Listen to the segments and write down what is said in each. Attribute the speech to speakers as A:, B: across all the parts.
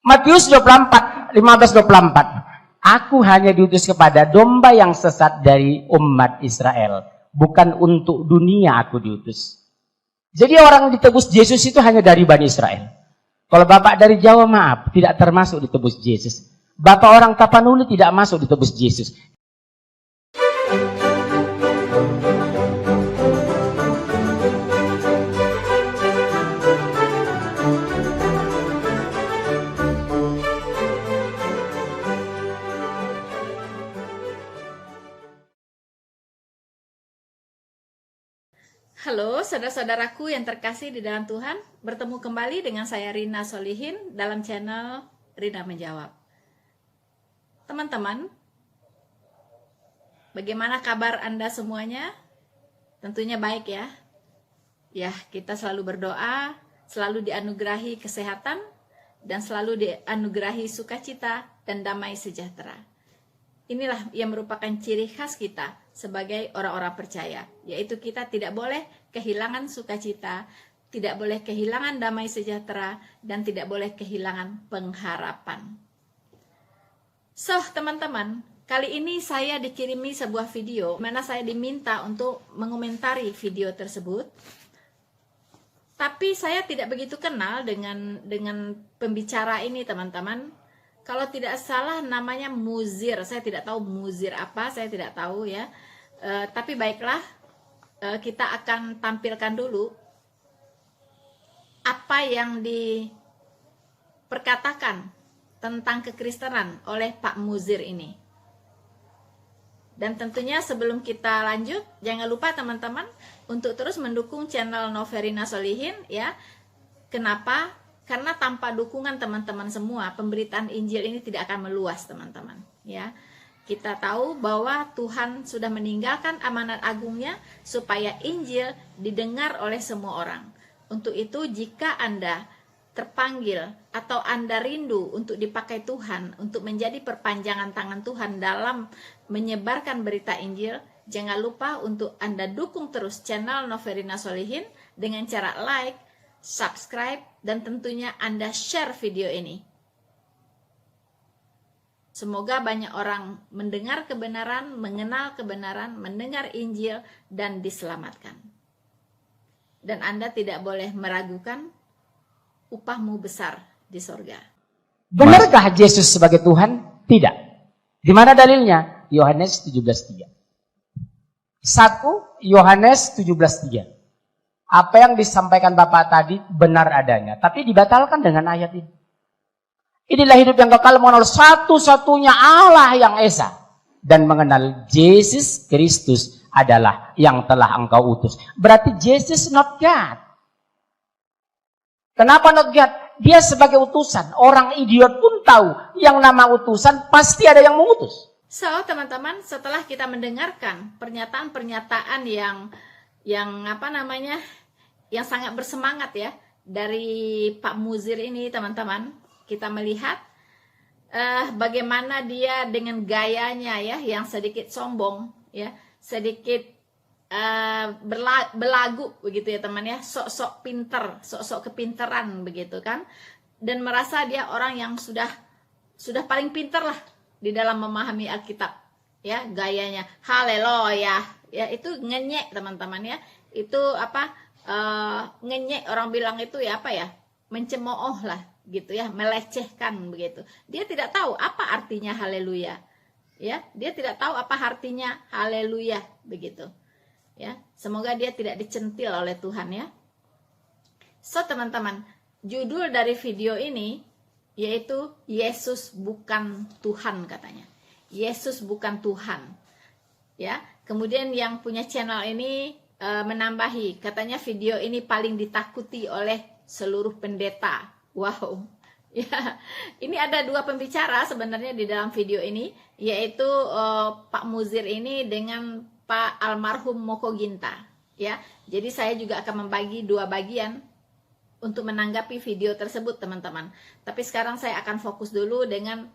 A: Matius 24, 15-24. Aku hanya diutus kepada domba yang sesat dari umat Israel. Bukan untuk dunia aku diutus. Jadi orang ditebus Yesus itu hanya dari Bani Israel. Kalau Bapak dari Jawa, maaf, tidak termasuk ditebus Yesus. Bapak orang Tapanuli tidak masuk ditebus Yesus.
B: Halo saudara-saudaraku yang terkasih di dalam Tuhan, bertemu kembali dengan saya Rina Solihin dalam channel Rina Menjawab. Teman-teman, bagaimana kabar Anda semuanya? Tentunya baik ya. Ya, kita selalu berdoa, selalu dianugerahi kesehatan, dan selalu dianugerahi sukacita dan damai sejahtera. Inilah yang merupakan ciri khas kita sebagai orang-orang percaya, yaitu kita tidak boleh kehilangan sukacita, tidak boleh kehilangan damai sejahtera, dan tidak boleh kehilangan pengharapan. So, teman-teman, kali ini saya dikirimi sebuah video, mana saya diminta untuk mengomentari video tersebut. Tapi saya tidak begitu kenal dengan pembicara ini, teman-teman. Kalau tidak salah namanya Muzir, saya tidak tahu Muzir apa, saya tidak tahu ya. Tapi baiklah, kita akan tampilkan dulu apa yang diperkatakan tentang kekristenan oleh Pak Muzir ini. Dan tentunya sebelum kita lanjut, jangan lupa teman-teman untuk terus mendukung channel Noverina Solihin ya. Kenapa? Karena tanpa dukungan teman-teman semua, pemberitaan Injil ini tidak akan meluas, teman-teman. Ya, kita tahu bahwa Tuhan sudah meninggalkan amanat agungnya supaya Injil didengar oleh semua orang. Untuk itu, jika Anda terpanggil atau Anda rindu untuk dipakai Tuhan, untuk menjadi perpanjangan tangan Tuhan dalam menyebarkan berita Injil, jangan lupa untuk Anda dukung terus channel Noverina Solihin dengan cara like, subscribe, dan tentunya Anda share video ini. Semoga banyak orang mendengar kebenaran, mengenal kebenaran, mendengar Injil, dan diselamatkan. Dan Anda tidak boleh meragukan upahmu besar di sorga.
A: Benarkah Yesus sebagai Tuhan? Tidak. Di mana dalilnya? Yohanes 17:3. 1 Yohanes 17:3. Apa yang disampaikan Bapak tadi benar adanya, tapi dibatalkan dengan ayat ini. Inilah hidup yang kekal, mengenal satu-satunya Allah yang Esa, dan mengenal Yesus Kristus adalah yang telah engkau utus. Berarti Yesus not God. Kenapa not God? Dia sebagai utusan. Orang idiot pun tahu yang nama utusan pasti ada yang mengutus.
B: So, teman-teman, setelah kita mendengarkan pernyataan-pernyataan yang sangat bersemangat ya dari Pak Muzir ini, teman-teman, kita melihat bagaimana dia dengan gayanya ya yang sedikit sombong ya, sedikit belagu begitu ya teman ya, sok-sok pinter, sok-sok kepinteran begitu kan, dan merasa dia orang yang sudah paling pinter lah di dalam memahami Alkitab ya, gayanya haleluya ya, itu ngenyek teman-teman ya, itu apa, ngenyek orang bilang itu ya, apa ya, mencemooh lah gitu ya, melecehkan begitu. Dia tidak tahu apa artinya haleluya ya, dia tidak tahu apa artinya haleluya begitu ya. Semoga dia tidak dicentil oleh Tuhan ya. So teman-teman, judul dari video ini yaitu Yesus bukan Tuhan, katanya Yesus bukan Tuhan ya. Kemudian yang punya channel ini menambahi, katanya video ini paling ditakuti oleh seluruh pendeta. Wow ya, ini ada dua pembicara sebenarnya di dalam video ini, yaitu Pak Muzir ini dengan Pak Almarhum Moko Ginta ya. Jadi saya juga akan membagi dua bagian untuk menanggapi video tersebut teman-teman. Tapi sekarang saya akan fokus dulu dengan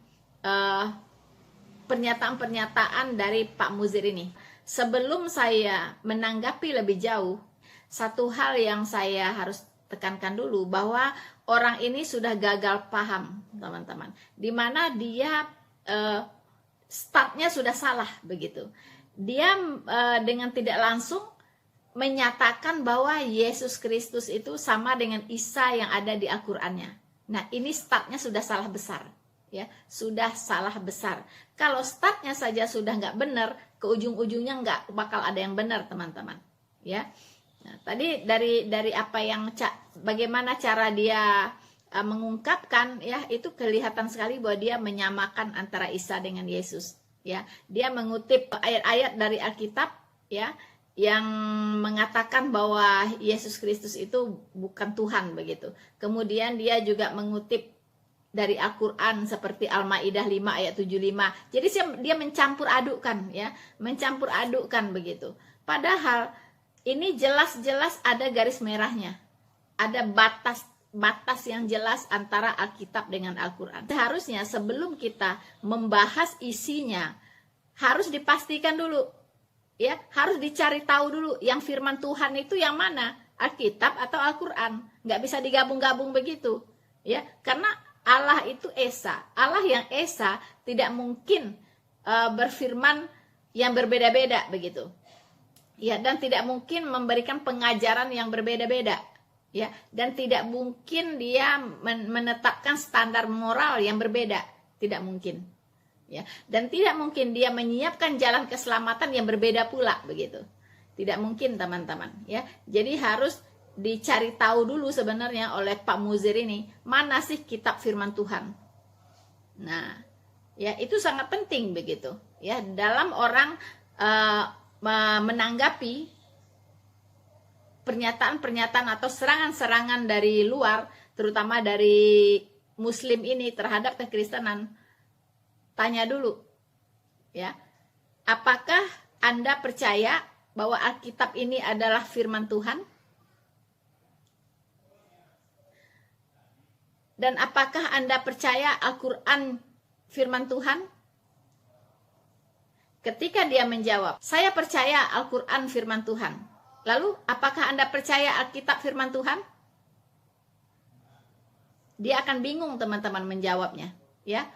B: pernyataan-pernyataan dari Pak Muzir ini. Sebelum saya menanggapi lebih jauh, satu hal yang saya harus tekankan dulu, bahwa orang ini sudah gagal paham, teman-teman. Di mana dia startnya sudah salah begitu. Dia dengan tidak langsung menyatakan bahwa Yesus Kristus itu sama dengan Isa yang ada di Al-Qur'annya. Nah, ini startnya sudah salah besar. Ya, sudah salah besar. Kalau startnya saja sudah nggak benar, ke ujung-ujungnya nggak bakal ada yang benar, teman-teman. Ya, nah, tadi dari apa yang bagaimana cara dia mengungkapkan, ya, itu kelihatan sekali bahwa dia menyamakan antara Isa dengan Yesus. Ya, dia mengutip ayat-ayat dari Alkitab, ya, yang mengatakan bahwa Yesus Kristus itu bukan Tuhan begitu. Kemudian dia juga mengutip dari Al-Qur'an seperti Al-Maidah 5 ayat 75. Jadi dia mencampur adukkan, ya, mencampur adukkan begitu. Padahal ini jelas-jelas ada garis merahnya. Ada batas yang jelas antara Alkitab dengan Al-Qur'an. Seharusnya sebelum kita membahas isinya harus dipastikan dulu, ya, harus dicari tahu dulu yang firman Tuhan itu yang mana, Alkitab atau Al-Qur'an. Nggak bisa digabung-gabung begitu, ya, karena Allah itu Esa. Allah yang Esa tidak mungkin berfirman yang berbeda-beda begitu. Ya, dan tidak mungkin memberikan pengajaran yang berbeda-beda. Ya, dan tidak mungkin dia menetapkan standar moral yang berbeda. Tidak mungkin. Ya, dan tidak mungkin dia menyiapkan jalan keselamatan yang berbeda pula begitu. Tidak mungkin, teman-teman, ya. Jadi harus dicari tahu dulu sebenarnya oleh Pak Muzir ini, mana sih kitab firman Tuhan. Nah, ya, itu sangat penting begitu, ya, dalam orang menanggapi pernyataan-pernyataan atau serangan-serangan dari luar, terutama dari Muslim ini terhadap kekristenan. Tanya dulu, ya, apakah Anda percaya bahwa Alkitab ini adalah firman Tuhan? Dan apakah Anda percaya Al-Qur'an firman Tuhan? Ketika dia menjawab, saya percaya Al-Qur'an firman Tuhan. Lalu, apakah Anda percaya Alkitab firman Tuhan? Dia akan bingung, teman-teman, menjawabnya, ya.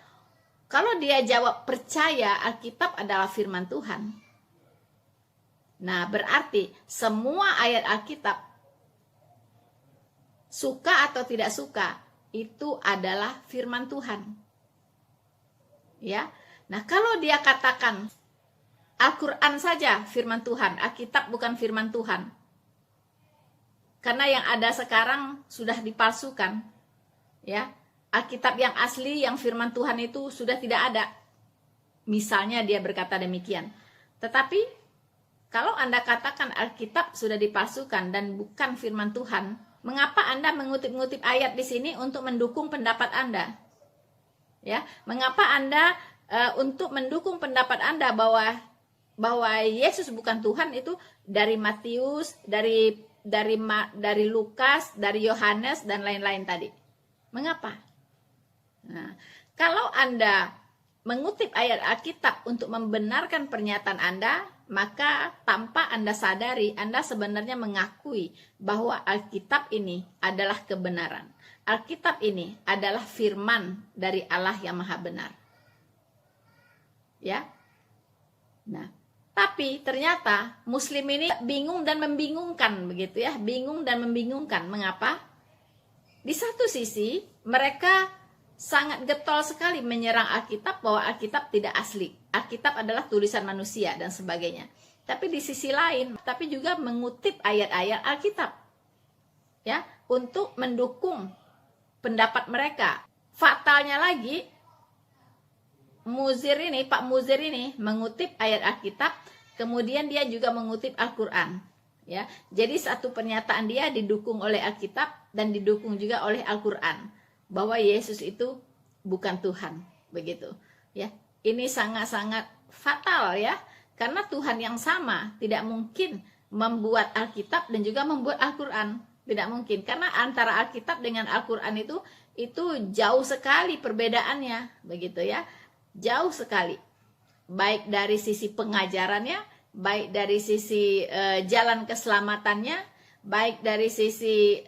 B: Kalau dia jawab percaya Alkitab adalah firman Tuhan, nah berarti semua ayat Alkitab, suka atau tidak suka, itu adalah firman Tuhan. Ya. Nah, kalau dia katakan Al-Qur'an saja firman Tuhan, Alkitab bukan firman Tuhan. Karena yang ada sekarang sudah dipalsukan. Ya. Alkitab yang asli, yang firman Tuhan itu sudah tidak ada. Misalnya dia berkata demikian. Tetapi kalau Anda katakan Alkitab sudah dipalsukan dan bukan firman Tuhan, mengapa Anda mengutip-ngutip ayat di sini untuk mendukung pendapat Anda? Ya, mengapa Anda untuk mendukung pendapat Anda bahwa Yesus bukan Tuhan itu dari Matius, dari Lukas, dari Yohanes dan lain-lain tadi? Mengapa? Nah, kalau Anda mengutip ayat Alkitab untuk membenarkan pernyataan Anda, maka tanpa Anda sadari, Anda sebenarnya mengakui bahwa Alkitab ini adalah kebenaran. Alkitab ini adalah firman dari Allah yang Maha Benar. Ya. Nah, tapi ternyata Muslim ini bingung dan membingungkan begitu ya, bingung dan membingungkan. Mengapa? Di satu sisi, mereka sangat getol sekali menyerang Alkitab bahwa Alkitab tidak asli. Alkitab adalah tulisan manusia dan sebagainya. Tapi di sisi lain, tapi juga mengutip ayat-ayat Alkitab. Ya, untuk mendukung pendapat mereka. Fatalnya lagi, Pak Muzir ini mengutip ayat Alkitab, kemudian dia juga mengutip Al-Qur'an. Ya, jadi satu pernyataan dia didukung oleh Alkitab dan didukung juga oleh Al-Qur'an, bahwa Yesus itu bukan Tuhan, begitu. Ya, ini sangat-sangat fatal ya, karena Tuhan yang sama tidak mungkin membuat Alkitab dan juga membuat Al-Qur'an, tidak mungkin, karena antara Alkitab dengan Al-Qur'an itu jauh sekali perbedaannya, begitu ya, jauh sekali, baik dari sisi pengajarannya, baik dari sisi jalan keselamatannya, baik dari sisi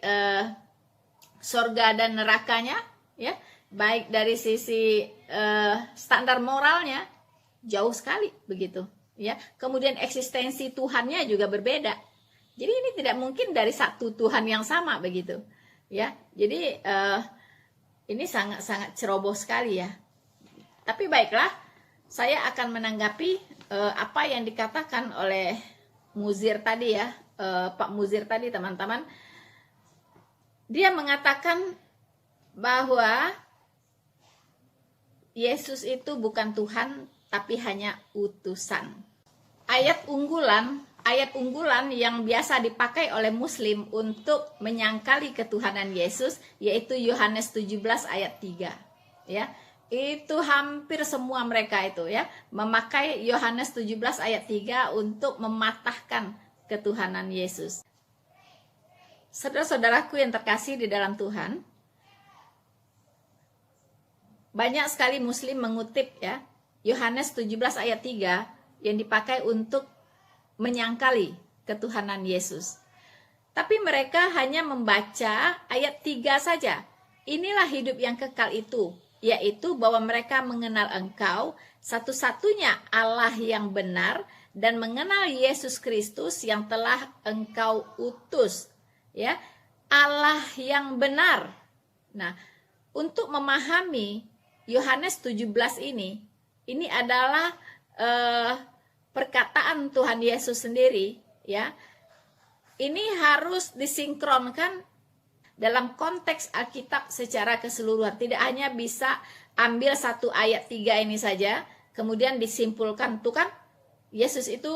B: surga dan nerakanya, ya, baik dari sisi standar moralnya jauh sekali begitu, ya. Kemudian eksistensi Tuhannya juga berbeda. Jadi ini tidak mungkin dari satu Tuhan yang sama begitu, ya. Jadi ini sangat-sangat ceroboh sekali ya. Tapi baiklah, saya akan menanggapi apa yang dikatakan oleh Muzir tadi ya, Pak Muzir tadi, teman-teman. Dia mengatakan bahwa Yesus itu bukan Tuhan, tapi hanya utusan. Ayat unggulan yang biasa dipakai oleh Muslim untuk menyangkali ketuhanan Yesus, yaitu Yohanes 17 ayat 3. Ya, itu hampir semua mereka itu ya memakai Yohanes 17 ayat 3 untuk mematahkan ketuhanan Yesus. Saudara-saudaraku yang terkasih di dalam Tuhan, banyak sekali Muslim mengutip ya Yohanes 17 ayat 3 yang dipakai untuk menyangkali ketuhanan Yesus. Tapi mereka hanya membaca ayat 3 saja. Inilah hidup yang kekal itu, yaitu bahwa mereka mengenal Engkau, satu-satunya Allah yang benar, dan mengenal Yesus Kristus yang telah Engkau utus. Ya, Allah yang benar. Nah, untuk memahami Yohanes 17 ini adalah perkataan Tuhan Yesus sendiri, ya. Ini harus disinkronkan dalam konteks Alkitab secara keseluruhan. Tidak hanya bisa ambil satu ayat 3 ini saja, kemudian disimpulkan, tuh kan Yesus itu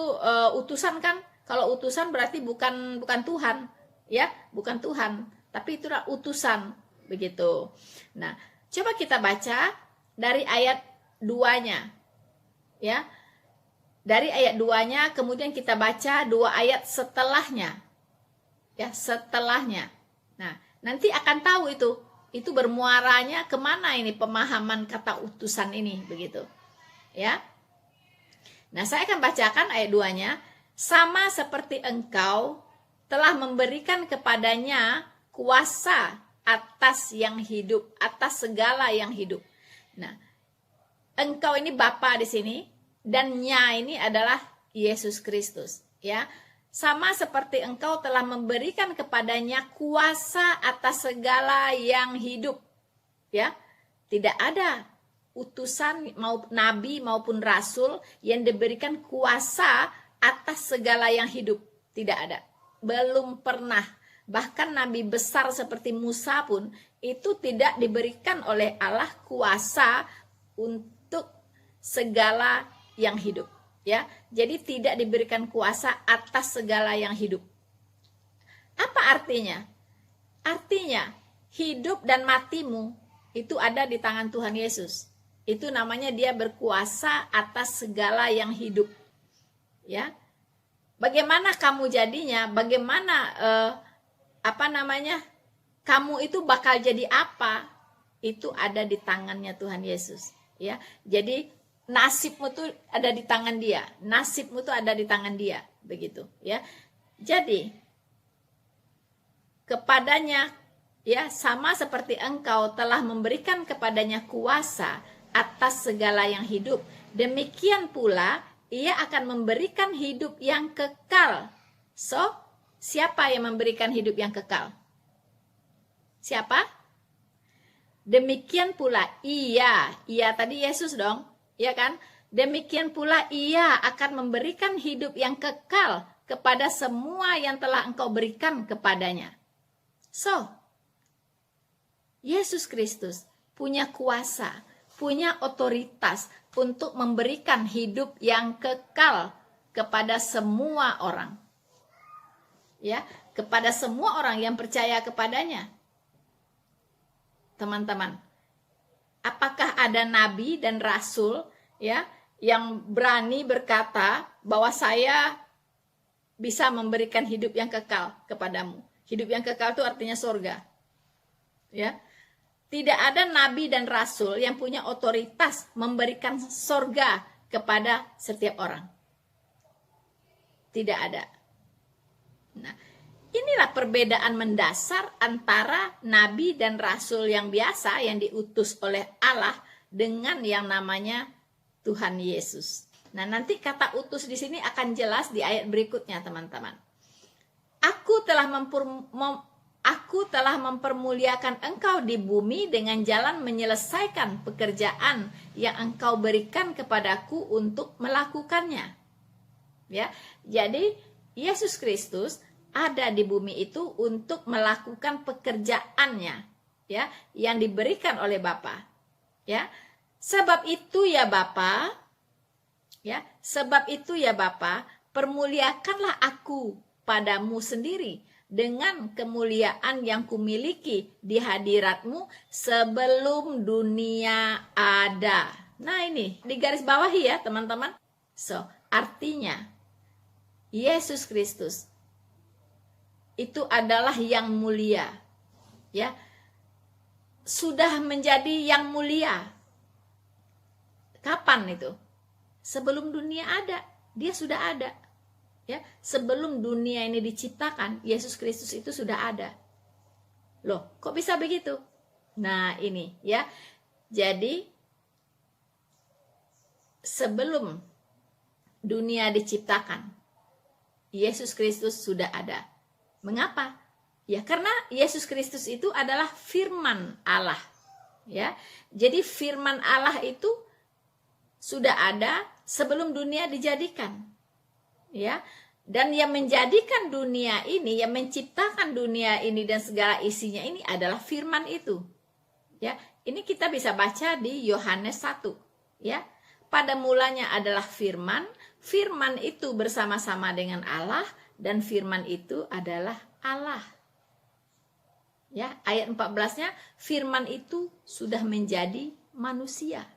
B: utusan kan? Kalau utusan berarti bukan Tuhan, ya, bukan Tuhan, tapi itulah utusan, begitu. Nah, coba kita baca dari ayat 2-nya, ya. Dari ayat 2-nya, kemudian kita baca 2 ayat setelahnya, ya, setelahnya. Nah, nanti akan tahu itu bermuaranya kemana ini pemahaman kata utusan ini, begitu, ya. Nah, saya akan bacakan ayat 2-nya. Sama seperti Engkau telah memberikan kepadanya kuasa atas yang hidup, atas segala yang hidup. Nah, Engkau ini Bapa di sini, dan nya ini adalah Yesus Kristus, ya. Sama seperti Engkau telah memberikan kepadanya kuasa atas segala yang hidup, ya. Tidak ada utusan maupun nabi maupun rasul yang diberikan kuasa atas segala yang hidup. Tidak ada, belum pernah. Bahkan nabi besar seperti Musa pun itu tidak diberikan oleh Allah kuasa untuk segala yang hidup, ya. Jadi tidak diberikan kuasa atas segala yang hidup. Apa artinya? Artinya hidup dan matimu itu ada di tangan Tuhan Yesus. Itu namanya dia berkuasa atas segala yang hidup, ya. Bagaimana kamu jadinya? Bagaimana kamu itu bakal jadi apa? Itu ada di tangannya Tuhan Yesus, ya. Jadi nasibmu tuh ada di tangan dia, nasibmu tuh ada di tangan dia, begitu, ya. Jadi kepadanya, ya, sama seperti Engkau telah memberikan kepadanya kuasa atas segala yang hidup, demikian pula ia akan memberikan hidup yang kekal. So, siapa yang memberikan hidup yang kekal? Siapa? Demikian pula ia tadi Yesus dong, ya kan? Demikian pula ia akan memberikan hidup yang kekal kepada semua yang telah Engkau berikan kepadanya. So, Yesus Kristus punya kuasa, punya otoritas untuk memberikan hidup yang kekal kepada semua orang. Ya, kepada semua orang yang percaya kepadanya. Teman-teman, apakah ada nabi dan rasul, ya, yang berani berkata bahwa saya bisa memberikan hidup yang kekal kepadamu? Hidup yang kekal itu artinya surga, ya. Tidak ada nabi dan rasul yang punya otoritas memberikan surga kepada setiap orang. Tidak ada. Nah, inilah perbedaan mendasar antara nabi dan rasul yang biasa yang diutus oleh Allah dengan yang namanya Tuhan Yesus. Nah, nanti kata utus di sini akan jelas di ayat berikutnya, teman-teman. Aku telah mempermuliakan engkau di bumi dengan jalan menyelesaikan pekerjaan yang engkau berikan kepadaku untuk melakukannya. Ya, jadi Yesus Kristus ada di bumi itu untuk melakukan pekerjaannya, ya, yang diberikan oleh Bapa. Ya, sebab itu ya Bapa, permuliakanlah aku padamu sendiri dengan kemuliaan yang kumiliki di hadiratmu sebelum dunia ada. Nah, ini di garis bawahi ya, teman-teman. So, artinya Yesus Kristus itu adalah yang mulia, ya, sudah menjadi yang mulia. Kapan itu? Sebelum dunia ada, dia sudah ada, ya. Sebelum dunia ini diciptakan, Yesus Kristus itu sudah ada. Loh, kok bisa begitu? Nah, ini ya. Jadi sebelum dunia diciptakan, Yesus Kristus sudah ada. Mengapa? Ya, karena Yesus Kristus itu adalah firman Allah. Ya. Jadi firman Allah itu sudah ada sebelum dunia dijadikan. Ya. Dan yang menjadikan dunia ini, yang menciptakan dunia ini dan segala isinya ini adalah firman itu. Ya. Ini kita bisa baca di Yohanes 1, ya. Pada mulanya adalah firman, firman itu bersama-sama dengan Allah, dan firman itu adalah Allah. Ya, ayat 14-nya, firman itu sudah menjadi manusia.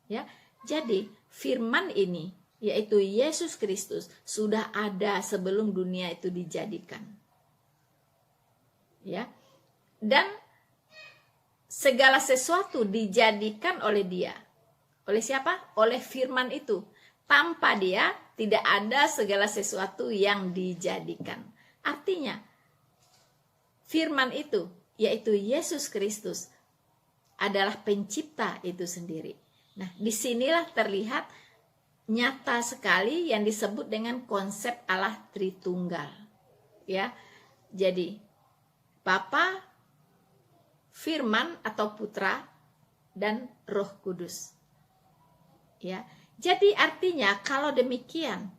B: Ya, jadi firman ini, yaitu Yesus Kristus, sudah ada sebelum dunia itu dijadikan. Ya. Dan segala sesuatu dijadikan oleh Dia. Oleh siapa? Oleh firman itu. Tanpa Dia tidak ada segala sesuatu yang dijadikan. Artinya, firman itu, yaitu Yesus Kristus, adalah pencipta itu sendiri. Nah, disinilah terlihat nyata sekali yang disebut dengan konsep Allah Tritunggal. Ya, jadi Bapa, Firman atau Putra, dan Roh Kudus. Ya. Jadi artinya kalau demikian,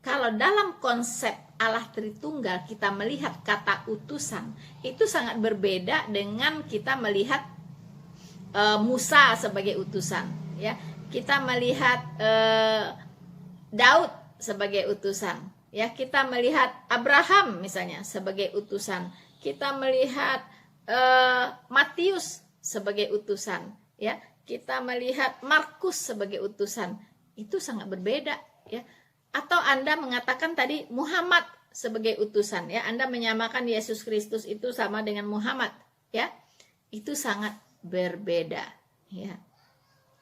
B: kalau dalam konsep Allah Tritunggal kita melihat kata utusan, itu sangat berbeda dengan kita melihat Musa sebagai utusan, ya. Kita melihat Daud sebagai utusan, ya. Kita melihat Abraham misalnya sebagai utusan. Kita melihat Matius sebagai utusan, ya. Kita melihat Markus sebagai utusan. Itu sangat berbeda, ya. Atau Anda mengatakan tadi Muhammad sebagai utusan, ya. Anda menyamakan Yesus Kristus itu sama dengan Muhammad, ya. Itu sangat berbeda, ya.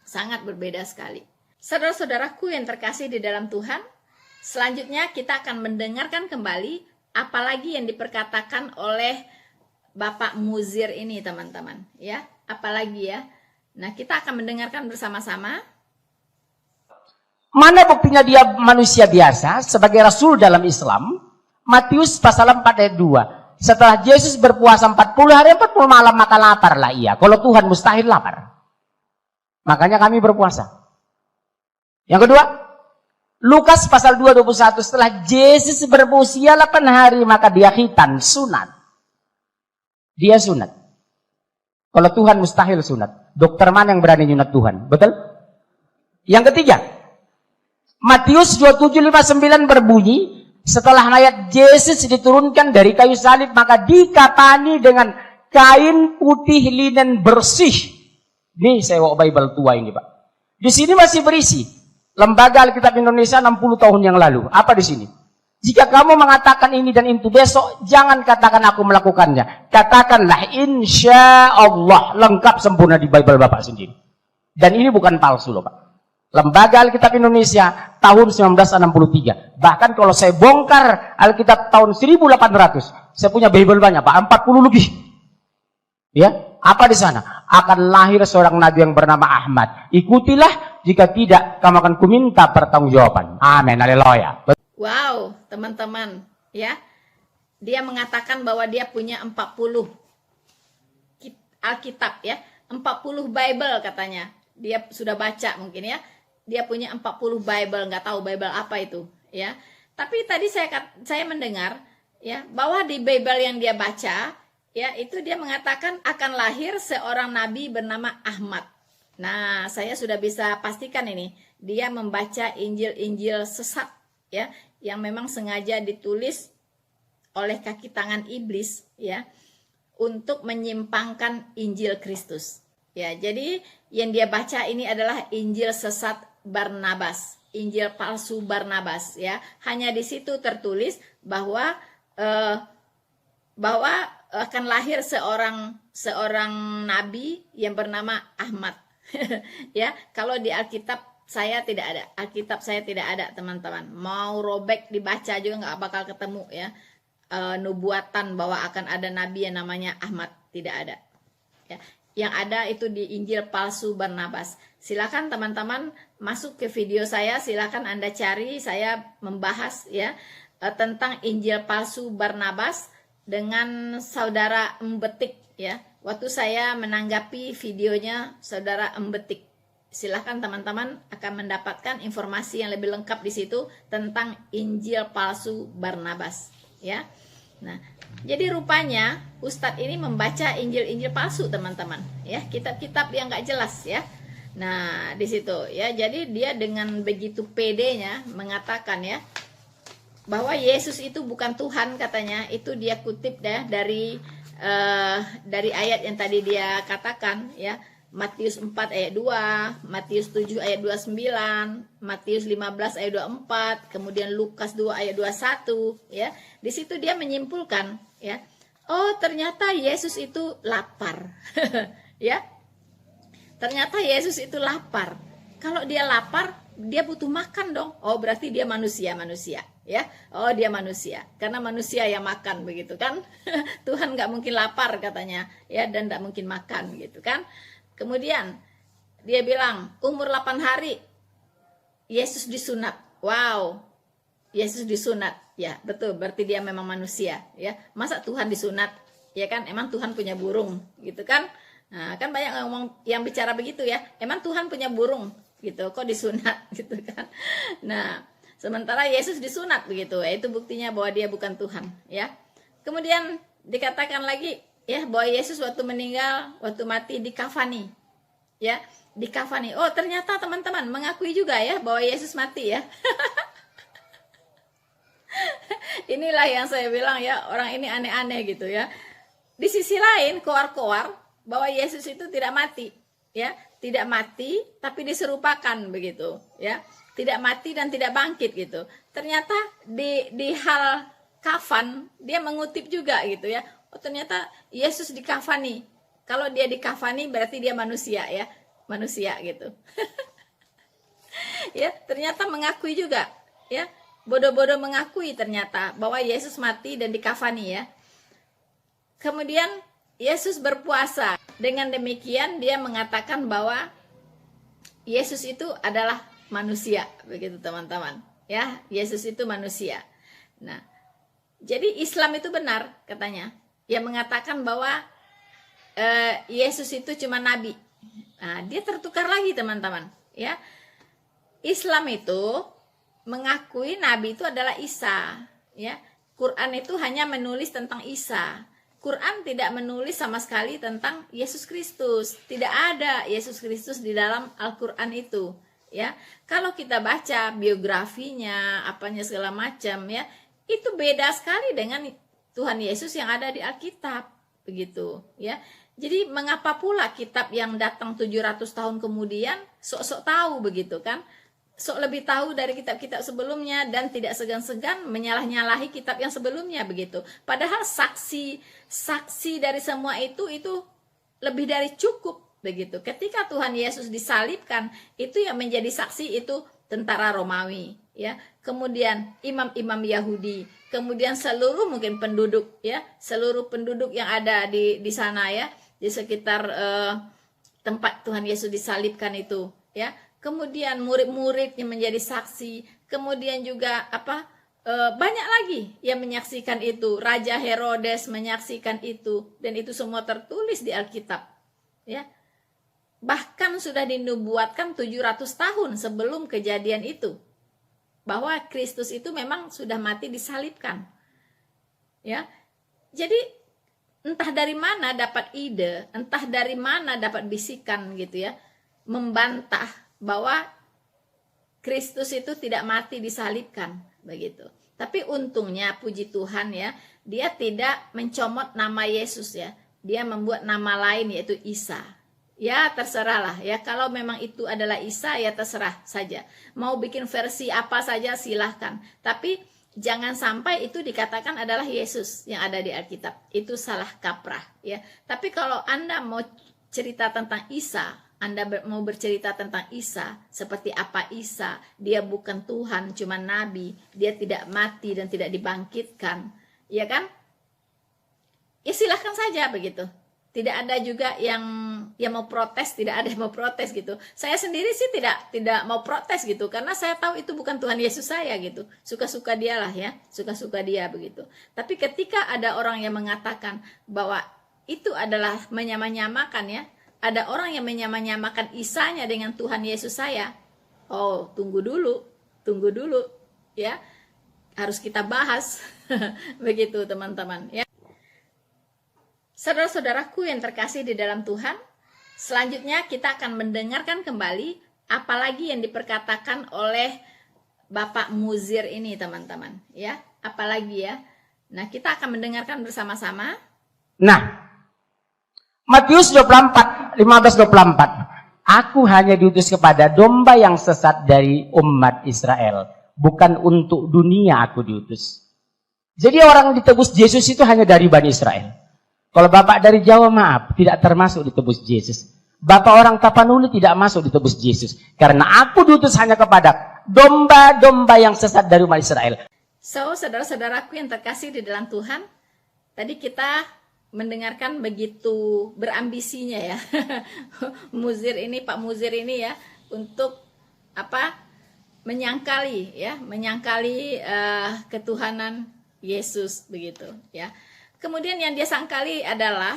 B: Sangat berbeda sekali. Saudara-saudaraku yang terkasih di dalam Tuhan, selanjutnya kita akan mendengarkan kembali apalagi yang diperkatakan oleh Bapak Muzir ini, teman-teman, ya. Apalagi ya. Nah, kita akan mendengarkan bersama-sama.
A: Mana buktinya dia manusia biasa sebagai rasul dalam Islam? Matius pasal 4 ayat 2. Setelah Yesus berpuasa 40 hari 40 malam maka laparlah ia. Kalau Tuhan mustahil lapar. Makanya kami berpuasa. Yang kedua, Lukas pasal 2:21. Setelah Yesus berusia 8 hari maka dia khitan, sunat. Dia sunat. Kalau Tuhan mustahil sunat. Dokter mana yang berani nyunat Tuhan? Betul? Yang ketiga, Matius 27:59 berbunyi, setelah mayat Yesus diturunkan dari kayu salib, maka dikapani dengan kain putih linen bersih. Ini saya bawa Bible tua ini, Pak. Di sini masih berisi. Lembaga Alkitab Indonesia 60 tahun yang lalu. Apa di sini? Jika kamu mengatakan ini dan itu besok, jangan katakan aku melakukannya. Katakanlah insya Allah, lengkap sempurna di Bible Bapak sendiri. Dan ini bukan palsu loh, Pak. Lembaga Alkitab Indonesia tahun 1963. Bahkan kalau saya bongkar Alkitab tahun 1800, saya punya Bible banyak, Pak, 40 lebih. Ya, apa di sana? Akan lahir seorang nabi yang bernama Ahmad. Ikutilah, jika tidak kamu akan kuminta pertanggungjawaban. Amin. Haleluya.
B: Wow, teman-teman, ya. Dia mengatakan bahwa dia punya 40 Alkitab, ya. 40 Bible katanya. Dia sudah baca mungkin, ya. Dia punya 40 Bible, nggak tahu Bible apa itu, ya. Tapi tadi saya mendengar, ya, bahwa di Bible yang dia baca, ya, itu dia mengatakan akan lahir seorang nabi bernama Ahmad. Nah, saya sudah bisa pastikan ini, dia membaca Injil-Injil sesat, ya, yang memang sengaja ditulis oleh kaki tangan iblis, ya, untuk menyimpangkan Injil Kristus. Ya, jadi yang dia baca ini adalah Injil sesat Barnabas, Injil palsu Barnabas, ya. Hanya di situ tertulis bahwa akan lahir seorang nabi yang bernama Ahmad. Ya, kalau di Alkitab saya tidak ada. Alkitab saya tidak ada, teman-teman. Mau robek dibaca juga nggak bakal ketemu, ya. Nubuatan bahwa akan ada nabi yang namanya Ahmad, tidak ada. Ya. Yang ada itu di Injil palsu Barnabas. Silakan teman-teman masuk ke video saya, silakan Anda cari, saya membahas, ya, tentang Injil palsu Barnabas dengan saudara Embetik, ya. Waktu saya menanggapi videonya saudara Embetik. Silakan teman-teman akan mendapatkan informasi yang lebih lengkap di situ tentang Injil palsu Barnabas, ya. Nah, jadi rupanya Ustadz ini membaca Injil-Injil palsu, teman-teman, ya, kitab-kitab yang nggak jelas, ya. Nah, di situ, ya, jadi dia dengan begitu pedenya mengatakan, ya, bahwa Yesus itu bukan Tuhan, katanya. Itu dia kutip deh dari ayat yang tadi dia katakan, ya. Matius 4 ayat 2, Matius 7 ayat 29, Matius 15 ayat 24, kemudian Lukas 2 ayat 21, ya. Di situ dia menyimpulkan, ya. Oh, ternyata Yesus itu lapar. Ya. Ternyata Yesus itu lapar. Kalau dia lapar, dia butuh makan dong. Oh, berarti dia manusia, ya. Oh, dia manusia. Karena manusia yang makan, begitu kan? Tuhan nggak mungkin lapar, katanya, ya, dan nggak mungkin makan, gitu kan? Kemudian dia bilang umur 8 hari Yesus disunat. Wow, Yesus disunat, ya, betul, berarti dia memang manusia, ya. Masa Tuhan disunat, ya kan? Emang Tuhan punya burung, gitu kan? Nah, kan banyak ngomong yang bicara begitu, ya. Emang Tuhan punya burung, gitu, kok disunat, gitu kan? Nah, sementara Yesus disunat, begitu, ya, itu buktinya bahwa dia bukan Tuhan, ya. Kemudian dikatakan lagi, ya, bahwa Yesus waktu meninggal, waktu mati dikafani, ya, dikafani. Oh, ternyata teman-teman mengakui juga, ya, bahwa Yesus mati, ya. Inilah yang saya bilang, ya, orang ini aneh-aneh, gitu, ya. Di sisi lain koar-koar bahwa Yesus itu tidak mati, ya, tidak mati tapi diserupakan, begitu, ya, tidak mati dan tidak bangkit, gitu. Ternyata di hal kafan dia mengutip juga, gitu, ya. Oh, ternyata Yesus dikafani. Kalau dia dikafani berarti dia manusia, ya. Manusia, gitu. Ya, ternyata mengakui juga, ya. Bodoh-bodoh mengakui ternyata bahwa Yesus mati dan dikafani, ya. Kemudian Yesus berpuasa. Dengan demikian dia mengatakan bahwa Yesus itu adalah manusia, begitu, teman-teman, ya. Yesus itu manusia. Nah, jadi Islam itu benar, katanya, yang mengatakan bahwa Yesus itu cuma nabi. Nah, dia tertukar lagi, teman-teman, ya. Islam itu mengakui nabi itu adalah Isa, ya. Quran itu hanya menulis tentang Isa. Quran tidak menulis sama sekali tentang Yesus Kristus. Tidak ada Yesus Kristus di dalam Al-Quran itu, ya. Kalau kita baca biografinya, apanya segala macam, ya, itu beda sekali dengan Tuhan Yesus yang ada di Alkitab, begitu, ya. Jadi mengapa pula kitab yang datang 700 tahun kemudian sok-sok tahu, begitu kan? Sok lebih tahu dari kitab-kitab sebelumnya dan tidak segan-segan menyalah-nyalahi kitab yang sebelumnya, begitu. Padahal saksi dari semua itu lebih dari cukup, begitu. Ketika Tuhan Yesus disalibkan, itu yang menjadi saksi itu tentara Romawi, ya. Kemudian imam-imam Yahudi, kemudian seluruh mungkin penduduk, ya, seluruh penduduk yang ada di sana, ya, di sekitar tempat Tuhan Yesus disalibkan itu, ya. Kemudian murid-murid yang menjadi saksi, kemudian juga banyak lagi yang menyaksikan itu. Raja Herodes menyaksikan itu, dan itu semua tertulis di Alkitab, ya. Bahkan sudah dinubuatkan 700 tahun sebelum kejadian itu, bahwa Kristus itu memang sudah mati disalibkan, ya. Jadi entah dari mana dapat ide, entah dari mana dapat bisikan gitu, ya, membantah bahwa Kristus itu tidak mati disalibkan, begitu. Tapi untungnya puji Tuhan, ya, dia tidak mencomot nama Yesus, ya. Dia membuat nama lain yaitu Isa. Ya terserahlah, ya, kalau memang itu adalah Isa, ya terserah saja. Mau bikin versi apa saja silahkan. Tapi jangan sampai itu dikatakan adalah Yesus yang ada di Alkitab. Itu salah kaprah, ya. Tapi kalau Anda mau cerita tentang Isa, Anda mau bercerita tentang Isa, seperti apa Isa, dia bukan Tuhan, cuma nabi, dia tidak mati dan tidak dibangkitkan, ya kan? Ya silahkan saja begitu. Tidak ada juga yang mau protes, tidak ada yang mau protes gitu. Saya sendiri sih tidak mau protes gitu, karena saya tahu itu bukan Tuhan Yesus saya gitu. Suka-suka dialah, ya, suka-suka dia begitu. Tapi ketika ada orang yang mengatakan bahwa itu adalah menyamanyamakan, ya, ada orang yang menyamanyamakan Isanya dengan Tuhan Yesus saya. Oh, tunggu dulu, ya. Harus kita bahas. Begitu teman-teman, ya. Saudara-saudaraku yang terkasih di dalam Tuhan, selanjutnya kita akan mendengarkan kembali apalagi yang diperkatakan oleh Bapak Muzir ini, teman-teman, ya. Apalagi, ya. Nah, kita akan mendengarkan bersama-sama.
A: Nah, Matius 24, 15-24. Aku hanya diutus kepada domba yang sesat dari umat Israel. Bukan untuk dunia aku diutus. Jadi orang ditebus Yesus itu hanya dari Bani Israel. Kalau Bapak dari Jawa, maaf, tidak termasuk ditebus Yesus. Bapak orang Tapanuli tidak masuk ditebus Yesus. Karena aku diutus hanya kepada domba-domba yang sesat dari umat Israel.
B: So, saudara-saudaraku yang terkasih di dalam Tuhan, tadi kita mendengarkan begitu berambisinya, ya. Muzir ini, Pak Muzir ini, ya, untuk menyangkali, ya, ketuhanan Yesus begitu, ya. Kemudian yang dia sangkali adalah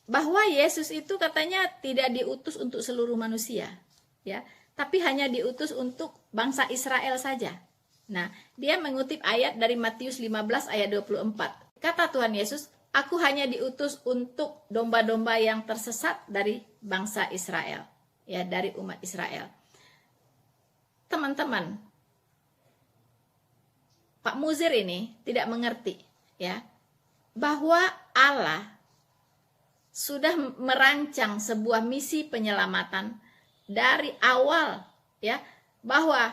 B: bahwa Yesus itu katanya tidak diutus untuk seluruh manusia, ya, tapi hanya diutus untuk bangsa Israel saja. Nah, dia mengutip ayat dari Matius 15 ayat 24. Kata Tuhan Yesus, aku hanya diutus untuk domba-domba yang tersesat dari bangsa Israel, ya, dari umat Israel. Teman-teman, Pak Muzir ini tidak mengerti, ya, bahwa Allah sudah merancang sebuah misi penyelamatan dari awal, ya, bahwa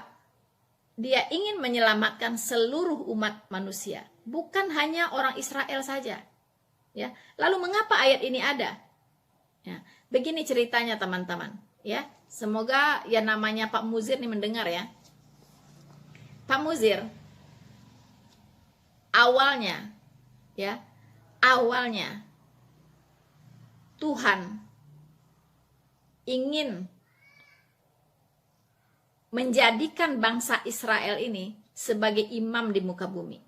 B: dia ingin menyelamatkan seluruh umat manusia, bukan hanya orang Israel saja, ya. Lalu mengapa ayat ini ada? Ya, begini ceritanya teman-teman, ya. Semoga ya namanya Pak Muzir ini mendengar, ya. Pak Muzir awalnya, ya, Tuhan ingin menjadikan bangsa Israel ini sebagai imam di muka bumi,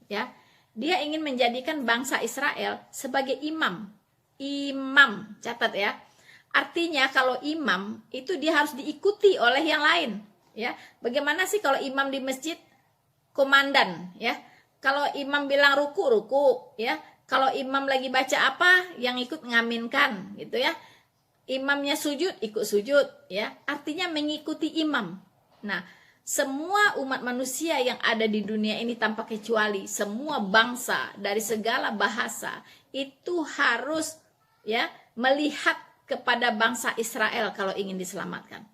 B: ya. Dia ingin menjadikan bangsa Israel sebagai imam, catat, ya. Artinya kalau imam itu dia harus diikuti oleh yang lain, ya. Bagaimana sih kalau imam di masjid? Komandan, ya. Kalau imam bilang ruku, ya. Kalau imam lagi baca apa, yang ikut ngaminkan, gitu, ya. Imamnya sujud, ikut sujud, ya. Artinya mengikuti imam. Nah, semua umat manusia yang ada di dunia ini tanpa kecuali, semua bangsa dari segala bahasa itu harus, ya, melihat kepada bangsa Israel kalau ingin diselamatkan.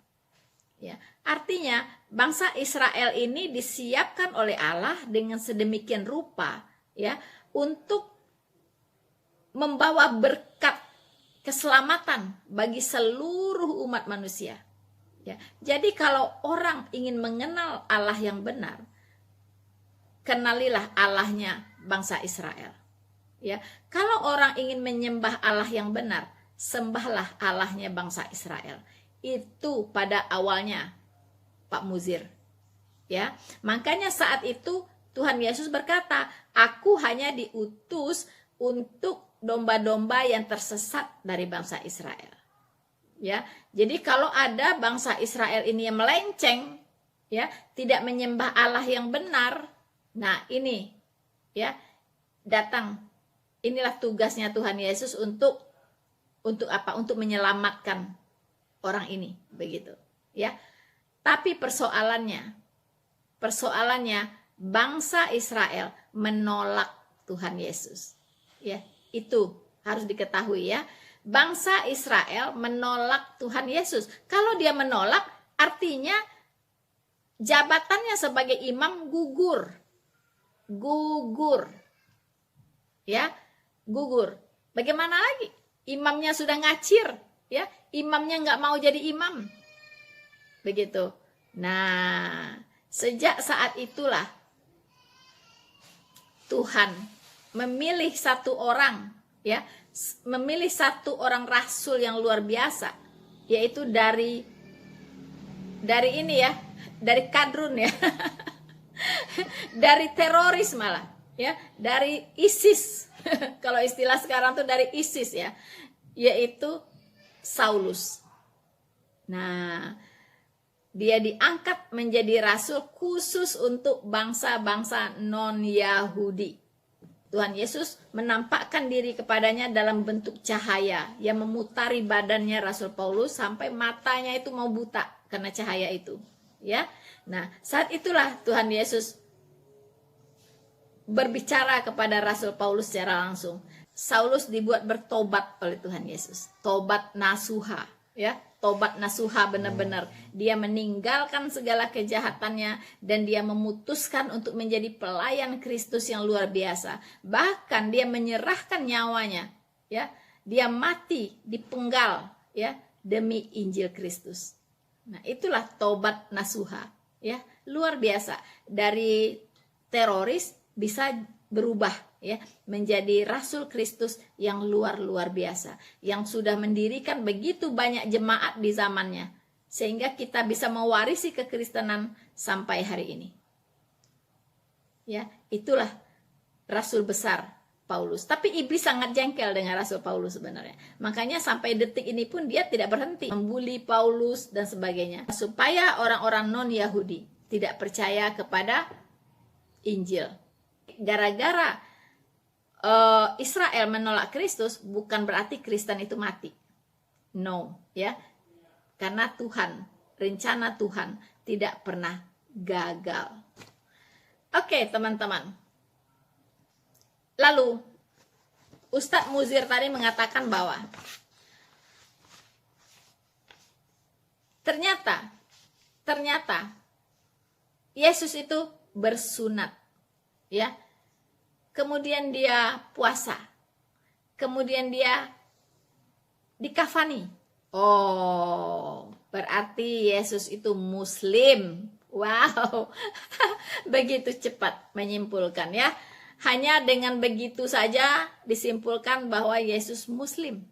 B: Ya, artinya bangsa Israel ini disiapkan oleh Allah dengan sedemikian rupa, ya, untuk membawa berkat keselamatan bagi seluruh umat manusia. Ya. Jadi kalau orang ingin mengenal Allah yang benar, kenalilah Allahnya bangsa Israel. Ya, kalau orang ingin menyembah Allah yang benar, sembahlah Allahnya bangsa Israel. Itu pada awalnya Pak Muzir. Ya, makanya saat itu Tuhan Yesus berkata, "Aku hanya diutus untuk domba-domba yang tersesat dari bangsa Israel." Ya, jadi kalau ada bangsa Israel ini yang melenceng, ya, tidak menyembah Allah yang benar, nah ini, ya, datang. Inilah tugasnya Tuhan Yesus untuk apa? Untuk menyelamatkan orang ini, begitu, ya. Tapi persoalannya bangsa Israel menolak Tuhan Yesus. Ya, itu harus diketahui, ya. Bangsa Israel menolak Tuhan Yesus. Kalau dia menolak, artinya jabatannya sebagai imam gugur. Ya, gugur. Bagaimana lagi? Imamnya sudah ngacir, ya. Imamnya nggak mau jadi imam. Begitu. Nah, sejak saat itulah Tuhan memilih satu orang, ya, memilih satu orang rasul yang luar biasa, yaitu dari ini, ya, dari kadrun, ya. Dari teroris malah, ya, dari ISIS. Kalau istilah sekarang tuh dari ISIS, ya, yaitu Saulus. Nah, dia diangkat menjadi rasul khusus untuk bangsa-bangsa non-Yahudi. Tuhan Yesus menampakkan diri kepadanya dalam bentuk cahaya yang memutari badannya Rasul Paulus sampai matanya itu mau buta karena cahaya itu, ya. Nah, saat itulah Tuhan Yesus berbicara kepada Rasul Paulus secara langsung. Saulus dibuat bertobat oleh Tuhan Yesus. Tobat nasuha, ya. Tobat nasuha benar-benar. Dia meninggalkan segala kejahatannya dan dia memutuskan untuk menjadi pelayan Kristus yang luar biasa. Bahkan dia menyerahkan nyawanya, ya. Dia mati dipenggal, ya, demi Injil Kristus. Nah, itulah tobat nasuha, ya. Luar biasa. Dari teroris bisa berubah, ya, menjadi Rasul Kristus yang luar biasa, yang sudah mendirikan begitu banyak jemaat di zamannya, sehingga kita bisa mewarisi kekristenan sampai hari ini. Ya, itulah Rasul besar Paulus. Tapi iblis sangat jengkel dengan Rasul Paulus sebenarnya. Makanya sampai detik ini pun dia tidak berhenti membuli Paulus dan sebagainya, supaya orang-orang non-Yahudi tidak percaya kepada Injil. Gara-gara Israel menolak Kristus, bukan berarti Kristen itu mati. No, ya. Karena Tuhan, rencana Tuhan tidak pernah gagal. Oke, teman-teman. Lalu Ustadz Muzir tadi mengatakan bahwa ternyata Yesus itu bersunat, ya. Kemudian dia puasa. Kemudian dia dikafani. Oh, berarti Yesus itu Muslim. Wow. Begitu cepat menyimpulkan, ya. Hanya dengan begitu saja disimpulkan bahwa Yesus Muslim.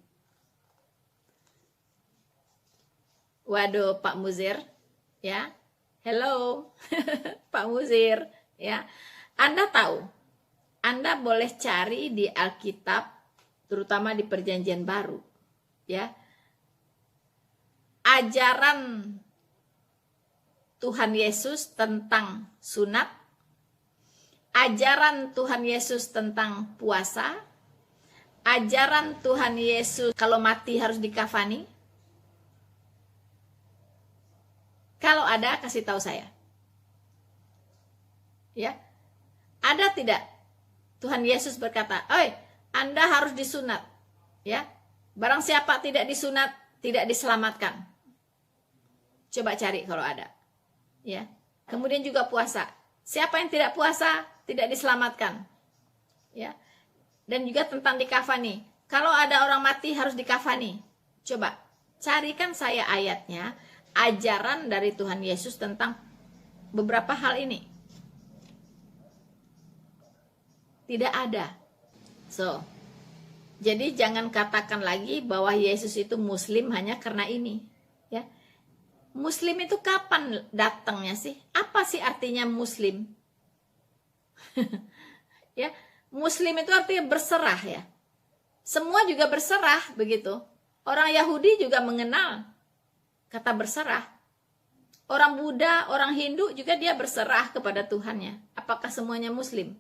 B: Waduh, Pak Muzir, ya. Hello. Pak Muzir, ya. Anda tahu, Anda boleh cari di Alkitab, terutama di Perjanjian Baru, ya, ajaran Tuhan Yesus tentang sunat, ajaran Tuhan Yesus tentang puasa, ajaran Tuhan Yesus kalau mati harus dikafani. Kalau ada, kasih tahu saya, ya. Ada tidak Tuhan Yesus berkata, "Oi, Anda harus disunat." Ya. Barang siapa tidak disunat, tidak diselamatkan. Coba cari kalau ada. Ya. Kemudian juga puasa. Siapa yang tidak puasa, tidak diselamatkan. Ya. Dan juga tentang dikafani. Kalau ada orang mati harus dikafani. Coba carikan saya ayatnya, ajaran dari Tuhan Yesus tentang beberapa hal ini. Tidak ada. So, jadi jangan katakan lagi bahwa Yesus itu Muslim hanya karena ini. Ya, Muslim itu kapan datangnya sih? Apa sih artinya Muslim? Ya, Muslim itu artinya berserah ya. Semua juga berserah begitu. Orang Yahudi juga mengenal kata berserah. Orang Buddha, orang Hindu juga dia berserah kepada Tuhannya. Apakah semuanya Muslim?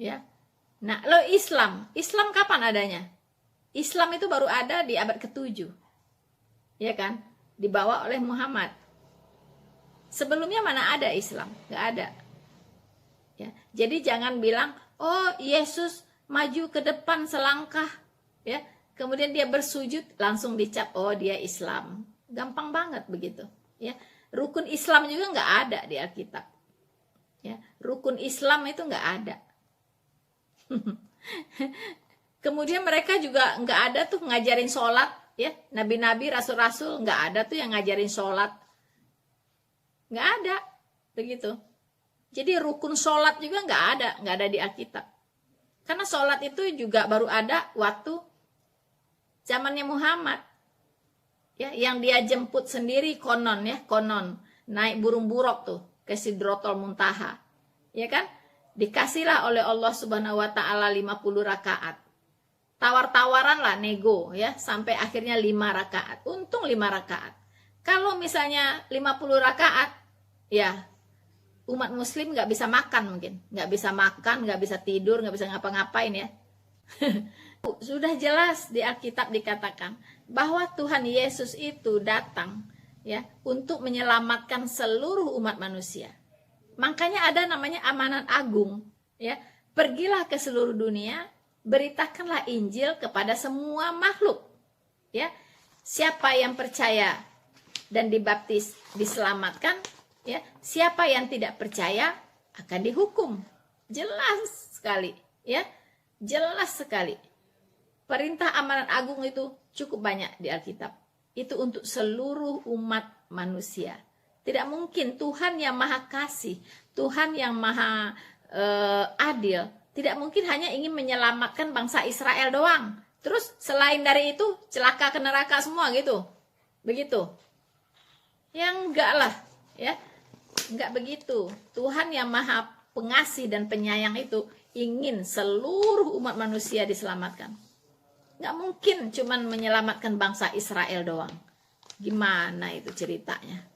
B: Ya. Nah, lo Islam kapan adanya? Islam itu baru ada di abad ke-7. Ya kan? Dibawa oleh Muhammad. Sebelumnya mana ada Islam? Nggak ada. Ya. Jadi jangan bilang, oh Yesus maju ke depan selangkah, ya. Kemudian dia bersujud, langsung dicap, oh dia Islam. Gampang banget begitu. Ya. Rukun Islam juga nggak ada di Alkitab. Ya, rukun Islam itu nggak ada. Kemudian mereka juga nggak ada tuh ngajarin sholat, ya. Nabi-nabi, rasul-rasul nggak ada tuh yang ngajarin sholat, nggak ada, begitu. Jadi rukun sholat juga nggak ada di Alkitab. Karena sholat itu juga baru ada waktu zamannya Muhammad, ya, yang dia jemput sendiri konon naik burung buruk tuh ke Sidratul Muntaha, ya kan? Dikasihlah oleh Allah Subhanahu wa taala 50 rakaat. Tawar-tawaran lah, nego ya, sampai akhirnya 5 rakaat. Untung 5 rakaat. Kalau misalnya 50 rakaat, ya umat muslim nggak bisa makan mungkin. Nggak bisa makan, nggak bisa tidur, nggak bisa ngapa-ngapain ya. Sudah jelas di Alkitab dikatakan bahwa Tuhan Yesus itu datang ya untuk menyelamatkan seluruh umat manusia. Makanya ada namanya amanat agung ya. Pergilah ke seluruh dunia, beritakanlah Injil kepada semua makhluk. Ya. Siapa yang percaya dan dibaptis diselamatkan, ya. Siapa yang tidak percaya akan dihukum. Jelas sekali, ya. Jelas sekali. Perintah amanat agung itu cukup banyak di Alkitab. Itu untuk seluruh umat manusia. Tidak mungkin Tuhan yang maha kasih, Tuhan yang maha adil, tidak mungkin hanya ingin menyelamatkan bangsa Israel doang. Terus selain dari itu celaka ke neraka semua gitu. Begitu. Ya enggak lah, ya. Enggak begitu. Tuhan yang maha pengasih dan penyayang itu ingin seluruh umat manusia diselamatkan. Nggak mungkin cuman menyelamatkan bangsa Israel doang. Gimana itu ceritanya?